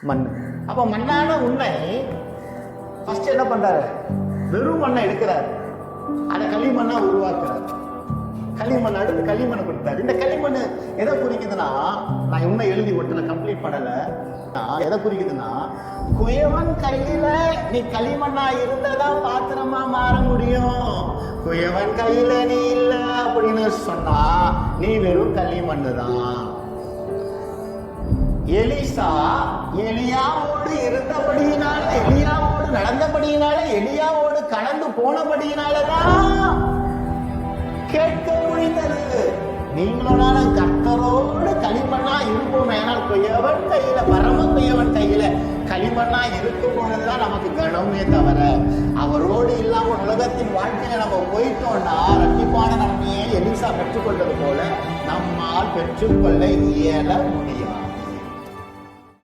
மண். அப்ப மண்ணான உன்னை ஃபர்ஸ்ட் என்ன பண்றாரு? வெறும் மண்ணை எடுக்கிறாரு, அதை களிமண்ணா உருவாக்குறாரு. களிமண் அடுத்து களிமண்ணை கொடுத்தாரு. இந்த களிமண் எதை குறிக்குதுன்னா, நான் இன்னும் எழுதி ஒட்டுல கம்ப்ளீட் பண்ணல, எதை குறிக்குதுன்னா, குயவன் கையில நீ களிமண்ணா இருந்ததான் பாத்திரமா மாற முடியும். குயவன் கையில நீ இல்ல அப்படின்னு சொன்னா நீ வெறும் களிமண்ணு தான். எலிசா எலியாவோடு இருந்தபடியினால, எலியாவோடு நடந்தபடியினால, எலியாவோடு கடந்து போனபடியினாலதான் கேட்க முடிந்தது. நீங்களோட கர்த்தரோடு களிமண்ணா இருப்போம். ஏனால் குயவன் கையில, பரம குயவன் கையில களிமண்ணா இருக்கும் பொழுதுதான் நமக்கு கனமே தவிர, அவரோடு இல்லாம உலகத்தின் வாழ்க்கையில நம்ம போயிட்டோம்னா ரட்சிப்பான நன்மையை எலிசா பெற்றுக்கொண்டது போல நம்மால் பெற்றுக்கொள்ள இயல முடியாது.